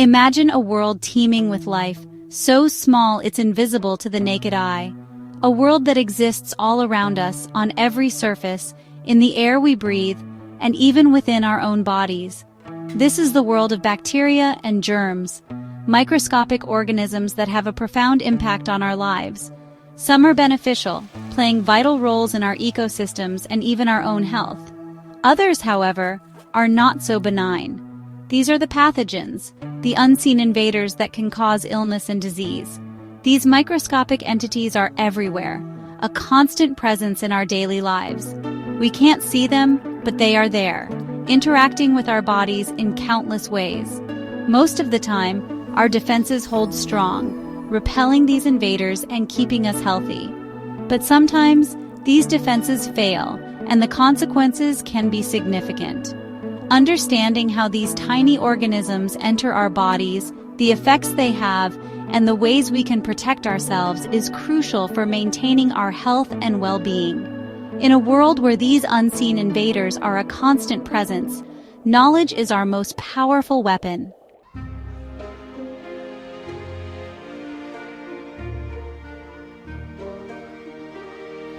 Imagine a world teeming with life, so small it's invisible to the naked eye. A world that exists all around us, on every surface, in the air we breathe, and even within our own bodies. This is the world of bacteria and germs, microscopic organisms that have a profound impact on our lives. Some are beneficial, playing vital roles in our ecosystems and even our own health. Others, however, are not so benign. These are the pathogens, the unseen invaders that can cause illness and disease. These microscopic entities are everywhere, a constant presence in our daily lives. We can't see them, but they are there, interacting with our bodies in countless ways. Most of the time, our defenses hold strong, repelling these invaders and keeping us healthy. But sometimes, these defenses fail, and the consequences can be significant. Understanding how these tiny organisms enter our bodies, the effects they have, and the ways we can protect ourselves is crucial for maintaining our health and well-being. In a world where these unseen invaders are a constant presence, knowledge is our most powerful weapon.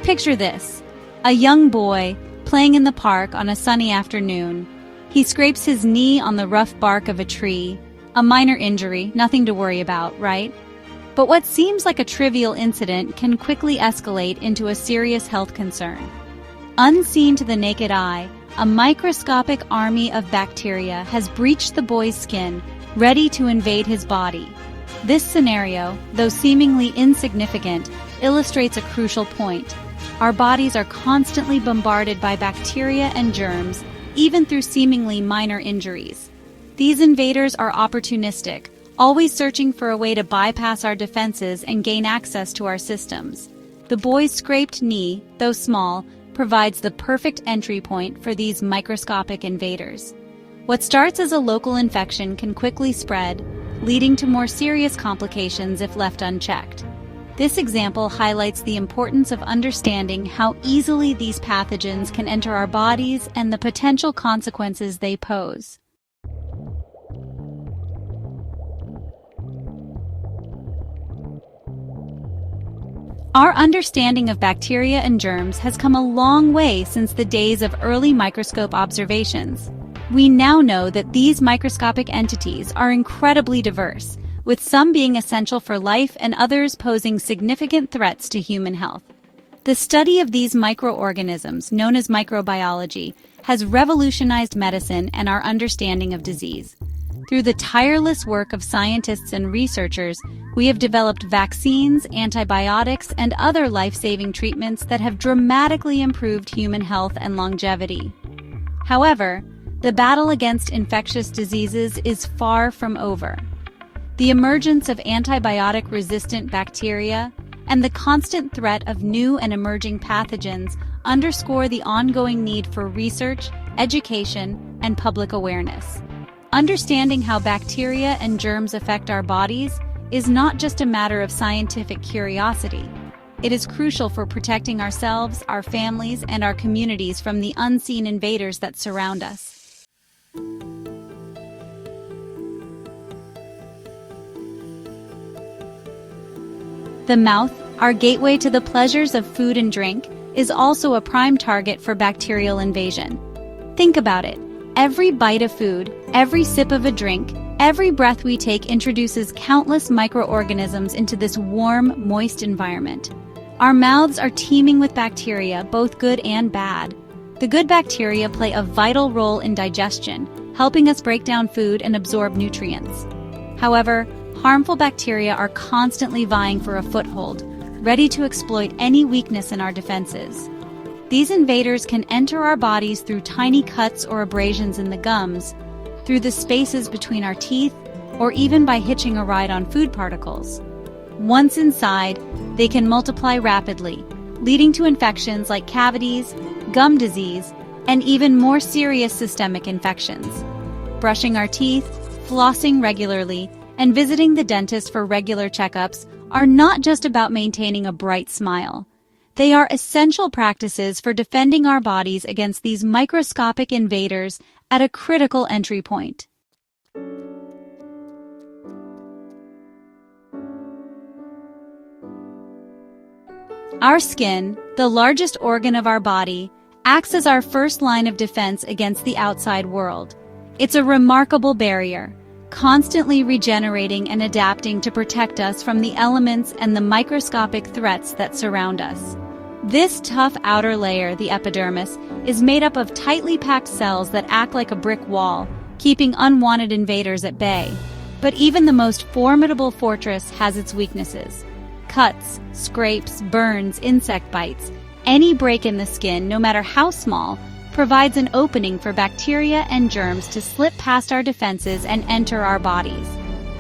Picture this: a young boy playing in the park on a sunny afternoon. He scrapes his knee on the rough bark of a tree. A minor injury, nothing to worry about, right? But what seems like a trivial incident can quickly escalate into a serious health concern. Unseen to the naked eye, a microscopic army of bacteria has breached the boy's skin, ready to invade his body. This scenario, though seemingly insignificant, illustrates a crucial point. Our bodies are constantly bombarded by bacteria and germs, even through seemingly minor injuries. These invaders are opportunistic, always searching for a way to bypass our defenses and gain access to our systems. The boy's scraped knee, though small, provides the perfect entry point for these microscopic invaders. What starts as a local infection can quickly spread, leading to more serious complications if left unchecked. This example highlights the importance of understanding how easily these pathogens can enter our bodies and the potential consequences they pose. Our understanding of bacteria and germs has come a long way since the days of early microscope observations. We now know that these microscopic entities are incredibly diverse, with some being essential for life and others posing significant threats to human health. The study of these microorganisms, known as microbiology, has revolutionized medicine and our understanding of disease. Through the tireless work of scientists and researchers, we have developed vaccines, antibiotics, and other life-saving treatments that have dramatically improved human health and longevity. However, the battle against infectious diseases is far from over. The emergence of antibiotic-resistant bacteria and the constant threat of new and emerging pathogens underscore the ongoing need for research, education, and public awareness. Understanding how bacteria and germs affect our bodies is not just a matter of scientific curiosity. It is crucial for protecting ourselves, our families, and our communities from the unseen invaders that surround us. The mouth, our gateway to the pleasures of food and drink, is also a prime target for bacterial invasion. Think about it. Every bite of food, every sip of a drink, every breath we take introduces countless microorganisms into this warm, moist environment. Our mouths are teeming with bacteria, both good and bad. The good bacteria play a vital role in digestion, helping us break down food and absorb nutrients. However, harmful bacteria are constantly vying for a foothold, ready to exploit any weakness in our defenses. These invaders can enter our bodies through tiny cuts or abrasions in the gums, through the spaces between our teeth, or even by hitching a ride on food particles. Once inside, they can multiply rapidly, leading to infections like cavities, gum disease, and even more serious systemic infections. Brushing our teeth, flossing regularly, and visiting the dentist for regular checkups are not just about maintaining a bright smile. They are essential practices for defending our bodies against these microscopic invaders at a critical entry point. Our skin, the largest organ of our body, acts as our first line of defense against the outside world. It's a remarkable barrier, constantly regenerating and adapting to protect us from the elements and the microscopic threats that surround us. This tough outer layer, the epidermis, is made up of tightly packed cells that act like a brick wall, keeping unwanted invaders at bay. But even the most formidable fortress has its weaknesses. Cuts, scrapes, burns, insect bites. Any break in the skin, no matter how small, provides an opening for bacteria and germs to slip past our defenses and enter our bodies.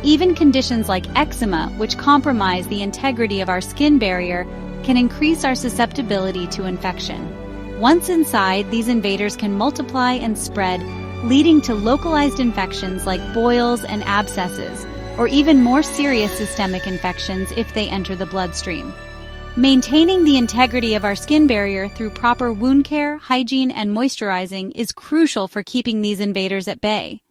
Even conditions like eczema, which compromise the integrity of our skin barrier, can increase our susceptibility to infection. Once inside, these invaders can multiply and spread, leading to localized infections like boils and abscesses, or even more serious systemic infections if they enter the bloodstream. Maintaining the integrity of our skin barrier through proper wound care, hygiene, and moisturizing is crucial for keeping these invaders at bay.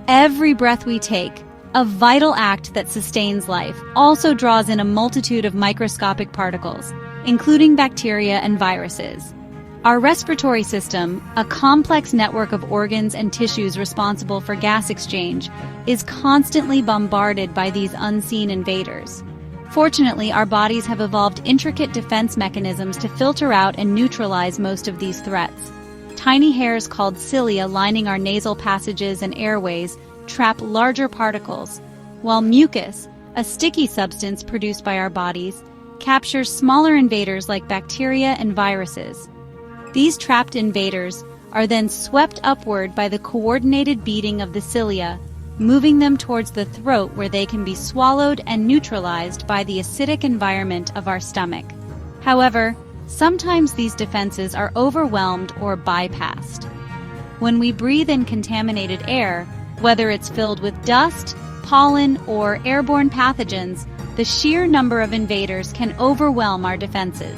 Every breath we take, a vital act that sustains life, also draws in a multitude of microscopic particles, including bacteria and viruses. Our respiratory system, a complex network of organs and tissues responsible for gas exchange, is constantly bombarded by these unseen invaders. Fortunately, our bodies have evolved intricate defense mechanisms to filter out and neutralize most of these threats. Tiny hairs called cilia lining our nasal passages and airways trap larger particles, while mucus, a sticky substance produced by our bodies, captures smaller invaders like bacteria and viruses. These trapped invaders are then swept upward by the coordinated beating of the cilia, moving them towards the throat where they can be swallowed and neutralized by the acidic environment of our stomach. However, sometimes these defenses are overwhelmed or bypassed. When we breathe in contaminated air, whether it's filled with dust, pollen, or airborne pathogens, the sheer number of invaders can overwhelm our defenses.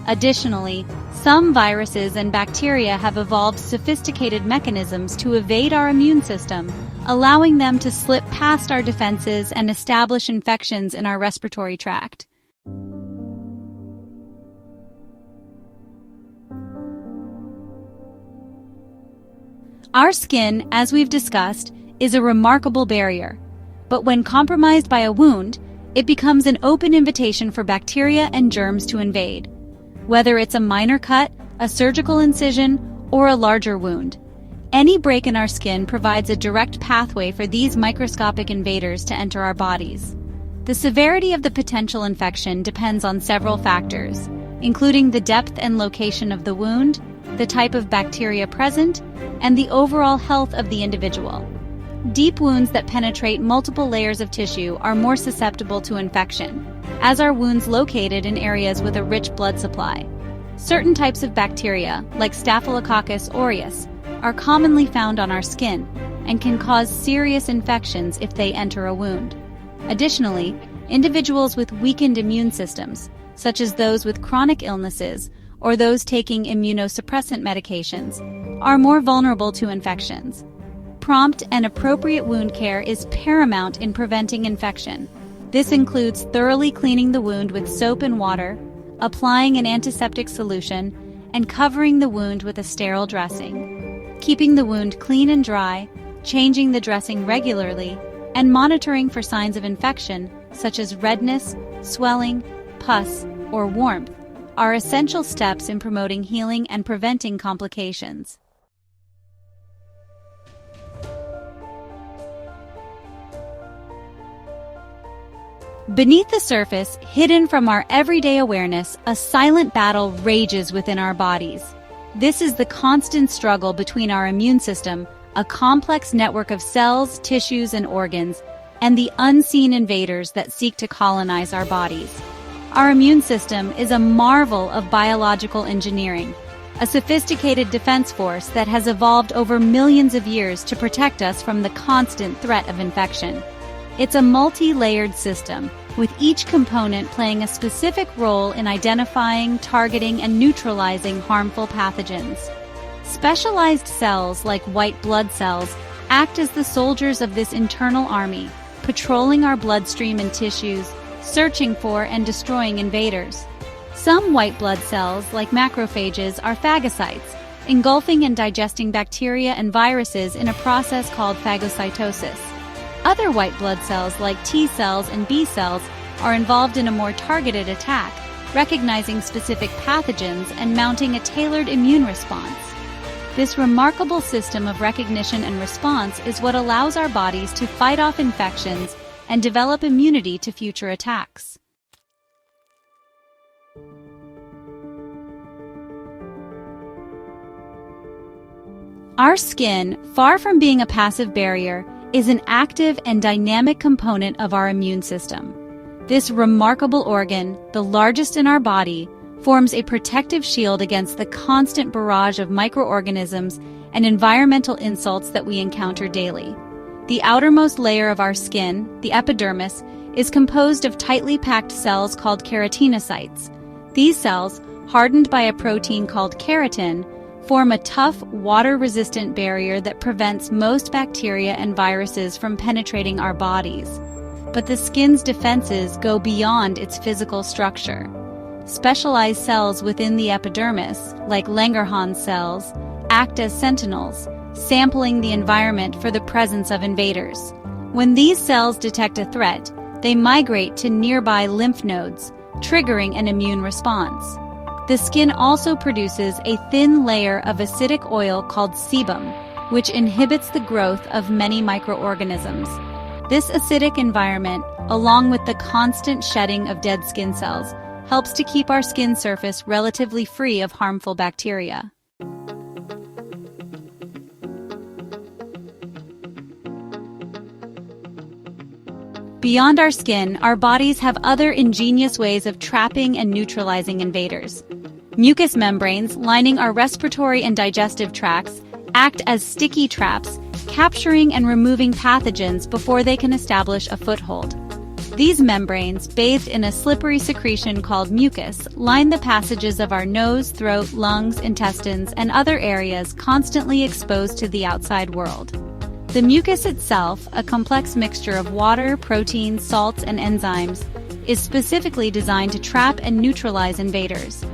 Additionally, some viruses and bacteria have evolved sophisticated mechanisms to evade our immune system, allowing them to slip past our defenses and establish infections in our respiratory tract. Our skin, as we've discussed, is a remarkable barrier, but when compromised by a wound, it becomes an open invitation for bacteria and germs to invade. Whether it's a minor cut, a surgical incision, or a larger wound, any break in our skin provides a direct pathway for these microscopic invaders to enter our bodies. The severity of the potential infection depends on several factors, including the depth and location of the wound, the type of bacteria present, and the overall health of the individual. Deep wounds that penetrate multiple layers of tissue are more susceptible to infection, as are wounds located in areas with a rich blood supply. Certain types of bacteria, like Staphylococcus aureus, are commonly found on our skin and can cause serious infections if they enter a wound. Additionally, individuals with weakened immune systems, such as those with chronic illnesses or those taking immunosuppressant medications, are more vulnerable to infections. Prompt and appropriate wound care is paramount in preventing infection. This includes thoroughly cleaning the wound with soap and water, applying an antiseptic solution, and covering the wound with a sterile dressing. Keeping the wound clean and dry, changing the dressing regularly, and monitoring for signs of infection, such as redness, swelling, pus, or warmth, are essential steps in promoting healing and preventing complications. Beneath the surface, hidden from our everyday awareness, a silent battle rages within our bodies. This is the constant struggle between our immune system, a complex network of cells, tissues, and organs, and the unseen invaders that seek to colonize our bodies. Our immune system is a marvel of biological engineering, a sophisticated defense force that has evolved over millions of years to protect us from the constant threat of infection. It's a multi-layered system, with each component playing a specific role in identifying, targeting, and neutralizing harmful pathogens. Specialized cells like white blood cells act as the soldiers of this internal army, patrolling our bloodstream and tissues, searching for and destroying invaders. Some white blood cells, like macrophages, are phagocytes, engulfing and digesting bacteria and viruses in a process called phagocytosis. Other white blood cells, like T cells and B cells, are involved in a more targeted attack, recognizing specific pathogens and mounting a tailored immune response. This remarkable system of recognition and response is what allows our bodies to fight off infections and develop immunity to future attacks. Our skin, far from being a passive barrier, is an active and dynamic component of our immune system. This remarkable organ, the largest in our body, forms a protective shield against the constant barrage of microorganisms and environmental insults that we encounter daily. The outermost layer of our skin, the epidermis, is composed of tightly packed cells called keratinocytes. These cells, hardened by a protein called keratin, form a tough, water-resistant barrier that prevents most bacteria and viruses from penetrating our bodies. But the skin's defenses go beyond its physical structure. Specialized cells within the epidermis, like Langerhans cells, act as sentinels, sampling the environment for the presence of invaders. When these cells detect a threat, they migrate to nearby lymph nodes, triggering an immune response. The skin also produces a thin layer of acidic oil called sebum, which inhibits the growth of many microorganisms. This acidic environment, along with the constant shedding of dead skin cells, helps to keep our skin surface relatively free of harmful bacteria. Beyond our skin, our bodies have other ingenious ways of trapping and neutralizing invaders. Mucous membranes lining our respiratory and digestive tracts act as sticky traps, capturing and removing pathogens before they can establish a foothold. These membranes, bathed in a slippery secretion called mucus, line the passages of our nose, throat, lungs, intestines, and other areas constantly exposed to the outside world. The mucus itself, a complex mixture of water, proteins, salts, and enzymes, is specifically designed to trap and neutralize invaders.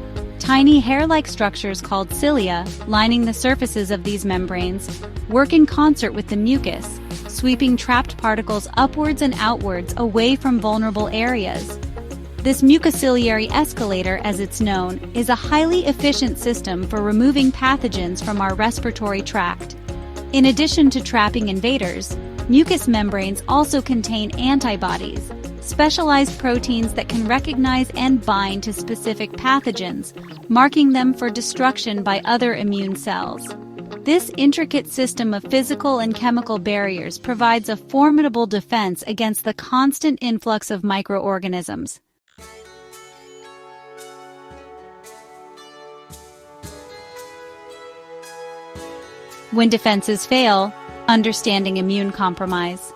Tiny hair-like structures called cilia, lining the surfaces of these membranes, work in concert with the mucus, sweeping trapped particles upwards and outwards away from vulnerable areas. This mucociliary escalator, as it's known, is a highly efficient system for removing pathogens from our respiratory tract. In addition to trapping invaders, mucous membranes also contain antibodies, specialized proteins that can recognize and bind to specific pathogens, marking them for destruction by other immune cells. This intricate system of physical and chemical barriers provides a formidable defense against the constant influx of microorganisms. When defenses fail, understanding immune compromise.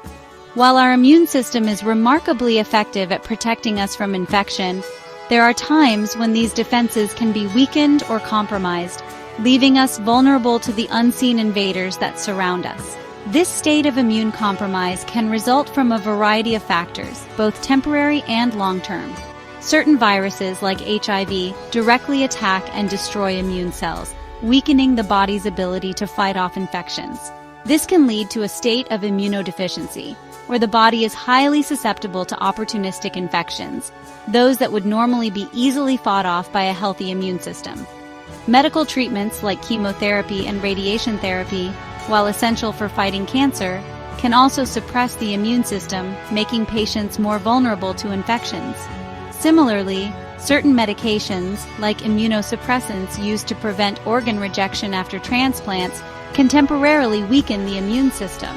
While our immune system is remarkably effective at protecting us from infection, there are times when these defenses can be weakened or compromised, leaving us vulnerable to the unseen invaders that surround us. This state of immune compromise can result from a variety of factors, both temporary and long-term. Certain viruses, like HIV, directly attack and destroy immune cells, weakening the body's ability to fight off infections. This can lead to a state of immunodeficiency, where the body is highly susceptible to opportunistic infections, those that would normally be easily fought off by a healthy immune system. Medical treatments like chemotherapy and radiation therapy, while essential for fighting cancer, can also suppress the immune system, making patients more vulnerable to infections. Similarly, certain medications, like immunosuppressants used to prevent organ rejection after transplants, can temporarily weaken the immune system.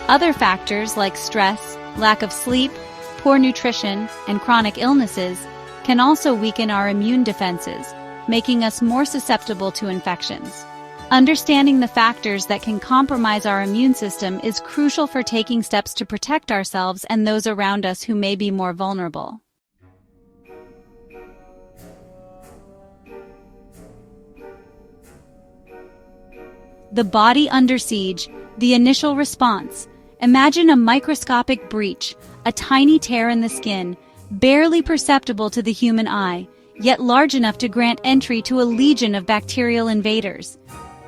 Other factors like stress, lack of sleep, poor nutrition, and chronic illnesses can also weaken our immune defenses, making us more susceptible to infections. Understanding the factors that can compromise our immune system is crucial for taking steps to protect ourselves and those around us who may be more vulnerable. The body under siege The initial response. Imagine a microscopic breach, a tiny tear in the skin, barely perceptible to the human eye, yet large enough to grant entry to a legion of bacterial invaders.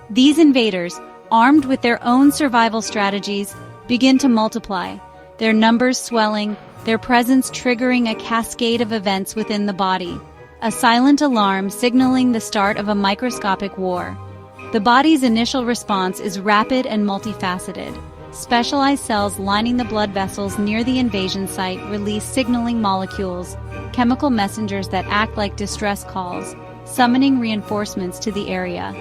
These invaders, armed with their own survival strategies, begin to multiply, their numbers swelling, their presence triggering a cascade of events within the body, a silent alarm signaling the start of a microscopic war. The body's initial response is rapid and multifaceted. Specialized cells lining the blood vessels near the invasion site release signaling molecules, chemical messengers that act like distress calls, summoning reinforcements to the area.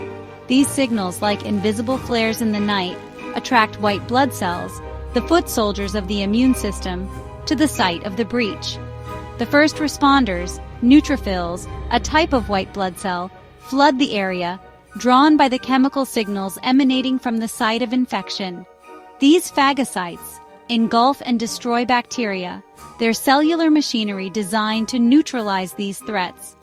These signals, like invisible flares in the night, attract white blood cells, the foot soldiers of the immune system, to the site of the breach. The first responders, neutrophils, a type of white blood cell, flood the area, drawn by the chemical signals emanating from the site of infection. These phagocytes engulf and destroy bacteria, their cellular machinery designed to neutralize these threats.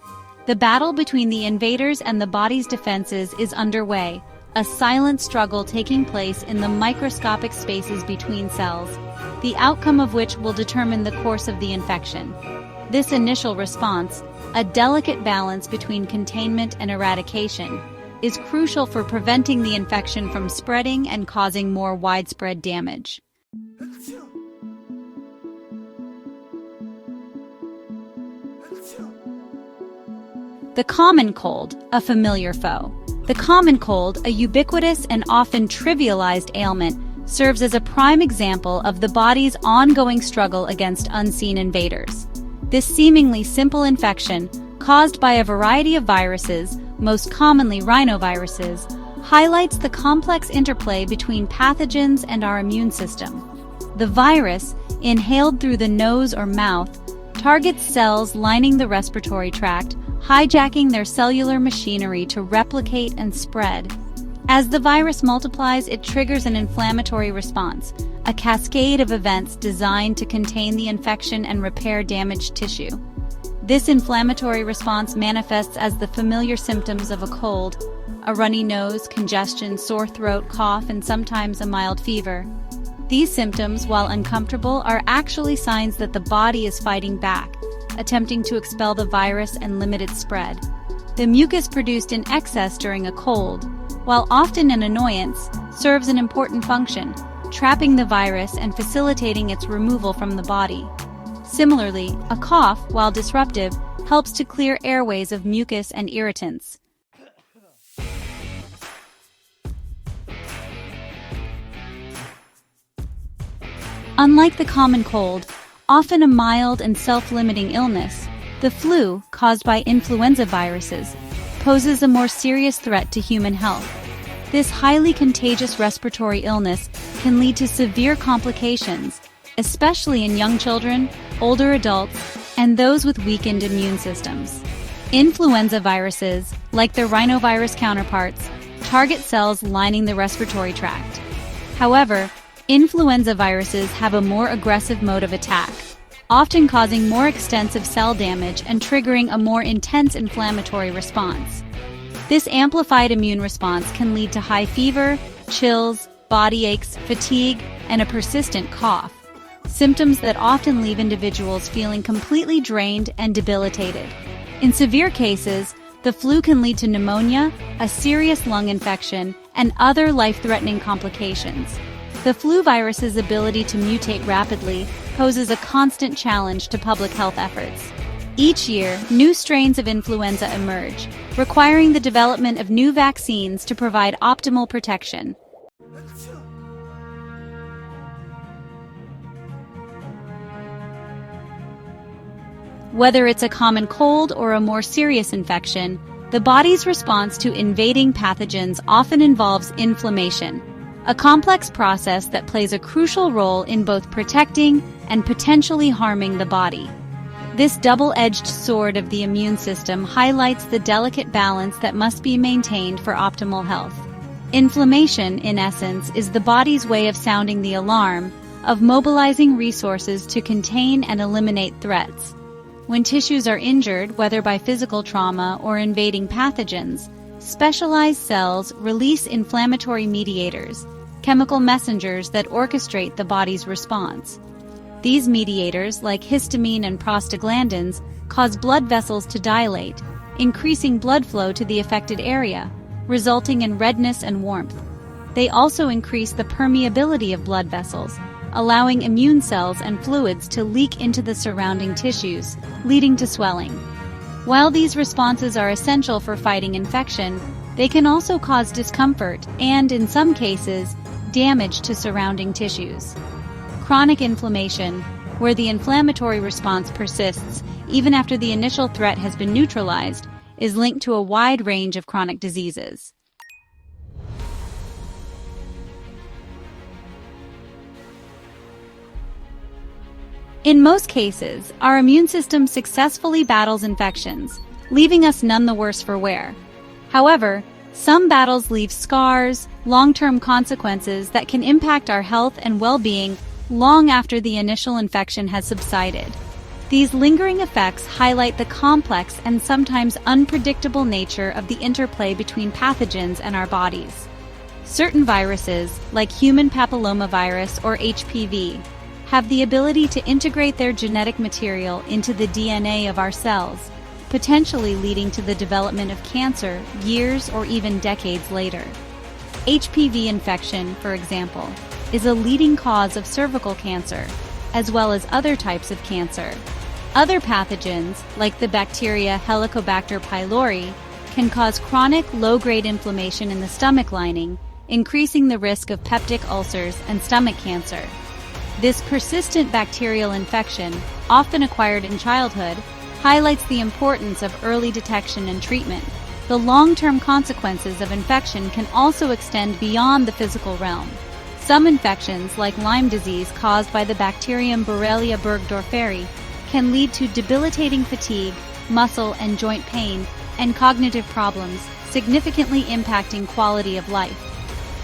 The battle between the invaders and the body's defenses is underway, a silent struggle taking place in the microscopic spaces between cells, the outcome of which will determine the course of the infection. This initial response, a delicate balance between containment and eradication, is crucial for preventing the infection from spreading and causing more widespread damage. The common cold, a familiar foe. The common cold, a ubiquitous and often trivialized ailment, serves as a prime example of the body's ongoing struggle against unseen invaders. This seemingly simple infection, caused by a variety of viruses, most commonly rhinoviruses, highlights the complex interplay between pathogens and our immune system. The virus, inhaled through the nose or mouth, targets cells lining the respiratory tract, hijacking their cellular machinery to replicate and spread. As the virus multiplies, it triggers an inflammatory response, a cascade of events designed to contain the infection and repair damaged tissue. This inflammatory response manifests as the familiar symptoms of a cold: a runny nose, congestion, sore throat, cough, and sometimes a mild fever. These symptoms, while uncomfortable, are actually signs that the body is fighting back, attempting to expel the virus and limit its spread. The mucus produced in excess during a cold, while often an annoyance, serves an important function, trapping the virus and facilitating its removal from the body. Similarly, a cough, while disruptive, helps to clear airways of mucus and irritants. Unlike the common cold, often a mild and self-limiting illness, the flu, caused by influenza viruses, poses a more serious threat to human health. This highly contagious respiratory illness can lead to severe complications, especially in young children, older adults, and those with weakened immune systems. Influenza viruses, like their rhinovirus counterparts, target cells lining the respiratory tract. However, influenza viruses have a more aggressive mode of attack, often causing more extensive cell damage and triggering a more intense inflammatory response. This amplified immune response can lead to high fever, chills, body aches, fatigue, and a persistent cough, symptoms that often leave individuals feeling completely drained and debilitated. In severe cases, the flu can lead to pneumonia, a serious lung infection, and other life-threatening complications. The flu virus's ability to mutate rapidly poses a constant challenge to public health efforts. Each year, new strains of influenza emerge, requiring the development of new vaccines to provide optimal protection. Whether it's a common cold or a more serious infection, the body's response to invading pathogens often involves inflammation, a complex process that plays a crucial role in both protecting and potentially harming the body. This double-edged sword of the immune system highlights the delicate balance that must be maintained for optimal health. Inflammation, in essence, is the body's way of sounding the alarm, of mobilizing resources to contain and eliminate threats. When tissues are injured, whether by physical trauma or invading pathogens, specialized cells release inflammatory mediators, chemical messengers that orchestrate the body's response. These mediators, like histamine and prostaglandins, cause blood vessels to dilate, increasing blood flow to the affected area, resulting in redness and warmth. They also increase the permeability of blood vessels, allowing immune cells and fluids to leak into the surrounding tissues, leading to swelling. While these responses are essential for fighting infection, they can also cause discomfort and, in some cases, damage to surrounding tissues. Chronic inflammation, where the inflammatory response persists even after the initial threat has been neutralized, is linked to a wide range of chronic diseases. In most cases, our immune system successfully battles infections, leaving us none the worse for wear. However, some battles leave scars, long-term consequences that can impact our health and well-being long after the initial infection has subsided. These lingering effects highlight the complex and sometimes unpredictable nature of the interplay between pathogens and our bodies. Certain viruses, like human papillomavirus or HPV, have the ability to integrate their genetic material into the DNA of our cells, potentially leading to the development of cancer years or even decades later. HPV infection, for example, is a leading cause of cervical cancer, as well as other types of cancer. Other pathogens, like the bacteria Helicobacter pylori, can cause chronic low-grade inflammation in the stomach lining, increasing the risk of peptic ulcers and stomach cancer. This persistent bacterial infection, often acquired in childhood, highlights the importance of early detection and treatment. The long-term consequences of infection can also extend beyond the physical realm. Some infections, like Lyme disease caused by the bacterium Borrelia burgdorferi, can lead to debilitating fatigue, muscle and joint pain, and cognitive problems, significantly impacting quality of life.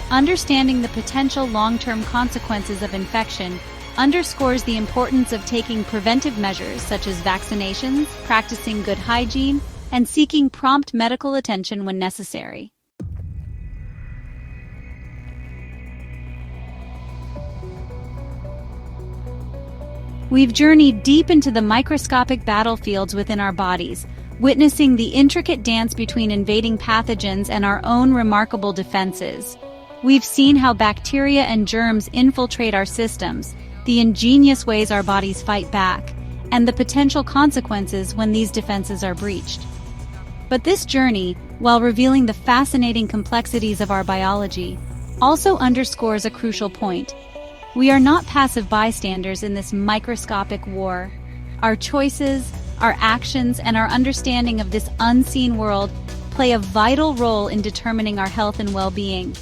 Understanding the potential long-term consequences of infection underscores the importance of taking preventive measures such as vaccinations, practicing good hygiene, and seeking prompt medical attention when necessary. We've journeyed deep into the microscopic battlefields within our bodies, witnessing the intricate dance between invading pathogens and our own remarkable defenses. We've seen how bacteria and germs infiltrate our systems, the ingenious ways our bodies fight back, and the potential consequences when these defenses are breached. But this journey, while revealing the fascinating complexities of our biology, also underscores a crucial point. We are not passive bystanders in this microscopic war. Our choices, our actions, and our understanding of this unseen world play a vital role in determining our health and well-being.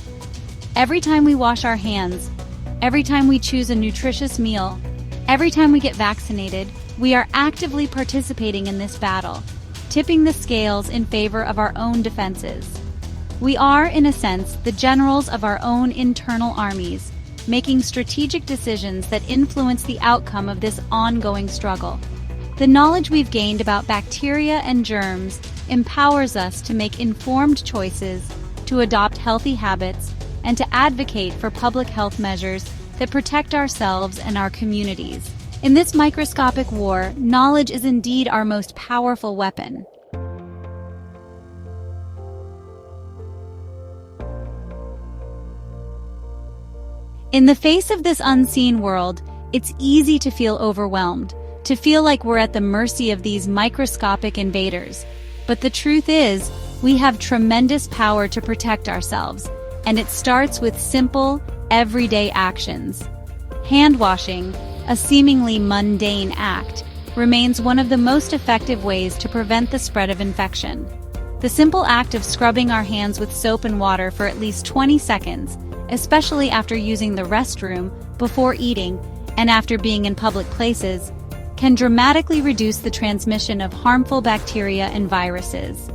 Every time we wash our hands, every time we choose a nutritious meal, every time we get vaccinated, we are actively participating in this battle, tipping the scales in favor of our own defenses. We are, in a sense, the generals of our own internal armies, making strategic decisions that influence the outcome of this ongoing struggle. The knowledge we've gained about bacteria and germs empowers us to make informed choices, to adopt healthy habits, and to advocate for public health measures that protect ourselves and our communities. In this microscopic war, knowledge is indeed our most powerful weapon. In the face of this unseen world, it's easy to feel overwhelmed, to feel like we're at the mercy of these microscopic invaders. But the truth is, we have tremendous power to protect ourselves, and it starts with simple, everyday actions. Hand washing, a seemingly mundane act, remains one of the most effective ways to prevent the spread of infection. The simple act of scrubbing our hands with soap and water for at least 20 seconds, especially after using the restroom, before eating, and after being in public places, can dramatically reduce the transmission of harmful bacteria and viruses.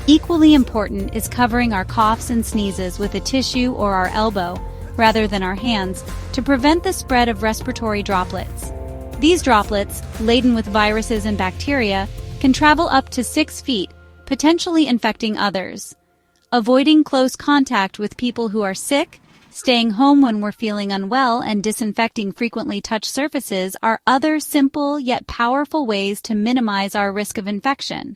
Equally important is covering our coughs and sneezes with a tissue or our elbow, rather than our hands, to prevent the spread of respiratory droplets. These droplets, laden with viruses and bacteria, can travel up to 6 feet, potentially infecting others. Avoiding close contact with people who are sick, staying home when we're feeling unwell, and disinfecting frequently touched surfaces are other simple yet powerful ways to minimize our risk of infection.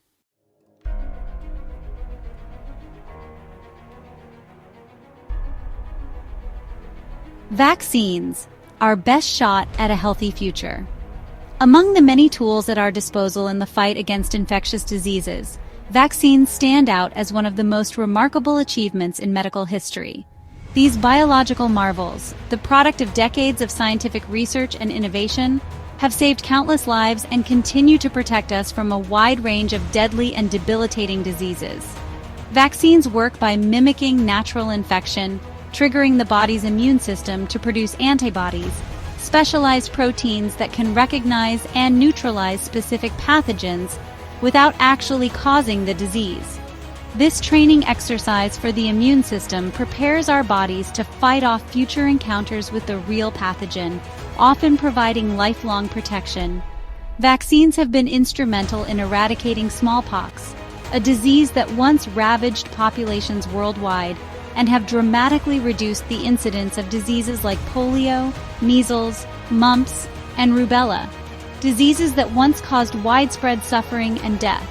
Vaccines, our best shot at a healthy future. Among the many tools at our disposal in the fight against infectious diseases, vaccines stand out as one of the most remarkable achievements in medical history. These biological marvels, the product of decades of scientific research and innovation, have saved countless lives and continue to protect us from a wide range of deadly and debilitating diseases. Vaccines work by mimicking natural infection, triggering the body's immune system to produce antibodies, specialized proteins that can recognize and neutralize specific pathogens without actually causing the disease. This training exercise for the immune system prepares our bodies to fight off future encounters with the real pathogen, often providing lifelong protection. Vaccines have been instrumental in eradicating smallpox, a disease that once ravaged populations worldwide, and have dramatically reduced the incidence of diseases like polio, measles, mumps, and rubella, diseases that once caused widespread suffering and death.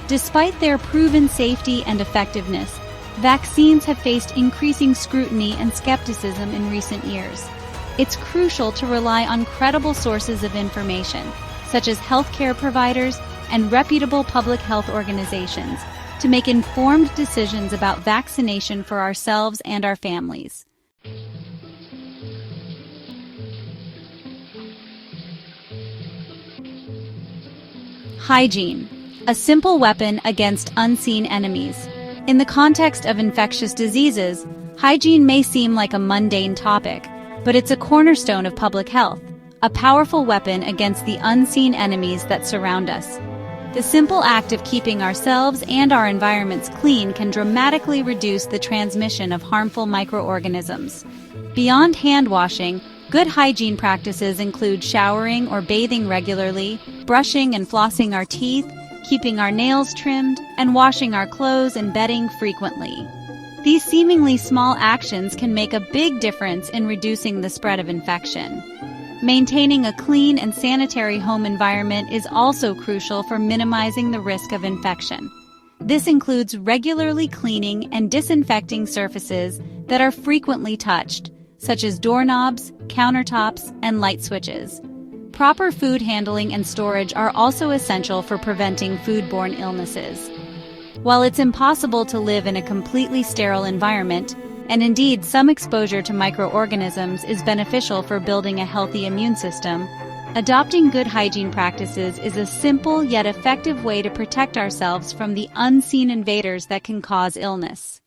Despite their proven safety and effectiveness, vaccines have faced increasing scrutiny and skepticism in recent years. It's crucial to rely on credible sources of information, such as healthcare providers and reputable public health organizations, to make informed decisions about vaccination for ourselves and our families. Hygiene, a simple weapon against unseen enemies. In the context of infectious diseases, hygiene may seem like a mundane topic, but it's a cornerstone of public health, a powerful weapon against the unseen enemies that surround us. The simple act of keeping ourselves and our environments clean can dramatically reduce the transmission of harmful microorganisms. Beyond hand washing, good hygiene practices include showering or bathing regularly, brushing and flossing our teeth, keeping our nails trimmed, and washing our clothes and bedding frequently. These seemingly small actions can make a big difference in reducing the spread of infection. Maintaining a clean and sanitary home environment is also crucial for minimizing the risk of infection. This includes regularly cleaning and disinfecting surfaces that are frequently touched, such as doorknobs, countertops, and light switches. Proper food handling and storage are also essential for preventing foodborne illnesses. While it's impossible to live in a completely sterile environment, and indeed some exposure to microorganisms is beneficial for building a healthy immune system, adopting good hygiene practices is a simple yet effective way to protect ourselves from the unseen invaders that can cause illness.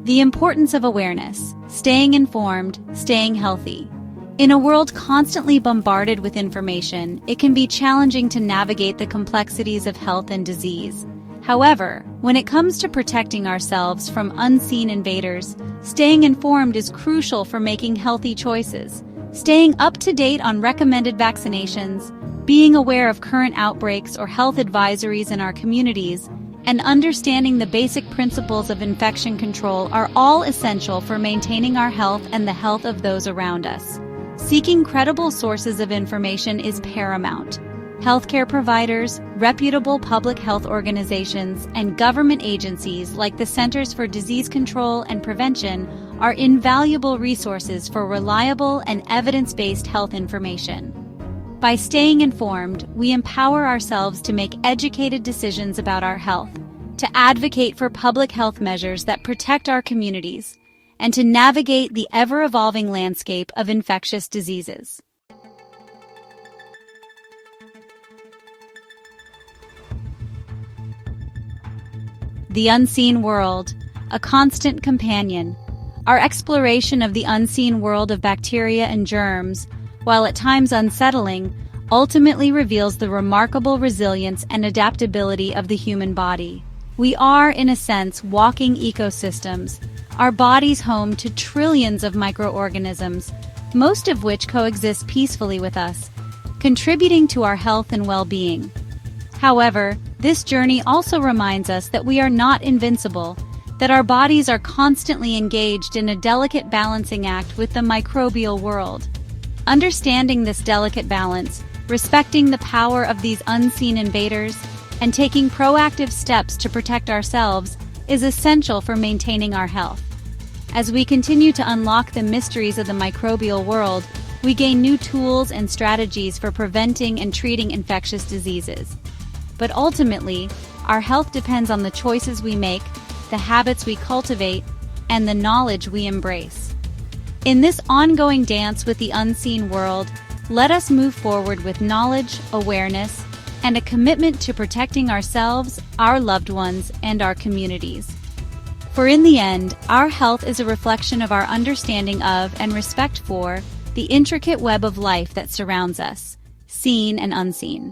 The importance of awareness, staying informed, staying healthy. In a world constantly bombarded with information, it can be challenging to navigate the complexities of health and disease. However, when it comes to protecting ourselves from unseen invaders, staying informed is crucial for making healthy choices. Staying up to date on recommended vaccinations, being aware of current outbreaks or health advisories in our communities, and understanding the basic principles of infection control are all essential for maintaining our health and the health of those around us. Seeking credible sources of information is paramount. Healthcare providers, reputable public health organizations, and government agencies like the Centers for Disease Control and Prevention are invaluable resources for reliable and evidence-based health information. By staying informed, we empower ourselves to make educated decisions about our health, to advocate for public health measures that protect our communities, and to navigate the ever-evolving landscape of infectious diseases. The unseen world, a constant companion. Our exploration of the unseen world of bacteria and germs, while at times unsettling, ultimately reveals the remarkable resilience and adaptability of the human body. We are, in a sense, walking ecosystems, our bodies home to trillions of microorganisms, most of which coexist peacefully with us, contributing to our health and well-being. However, This journey also reminds us that we are not invincible, that our bodies are constantly engaged in a delicate balancing act with the microbial world. Understanding this delicate balance, respecting the power of these unseen invaders, and taking proactive steps to protect ourselves is essential for maintaining our health. As we continue to unlock the mysteries of the microbial world, we gain new tools and strategies for preventing and treating infectious diseases. But ultimately, our health depends on the choices we make, the habits we cultivate, and the knowledge we embrace. In this ongoing dance with the unseen world, let us move forward with knowledge, awareness, and a commitment to protecting ourselves, our loved ones, and our communities. For in the end, our health is a reflection of our understanding of and respect for the intricate web of life that surrounds us, seen and unseen.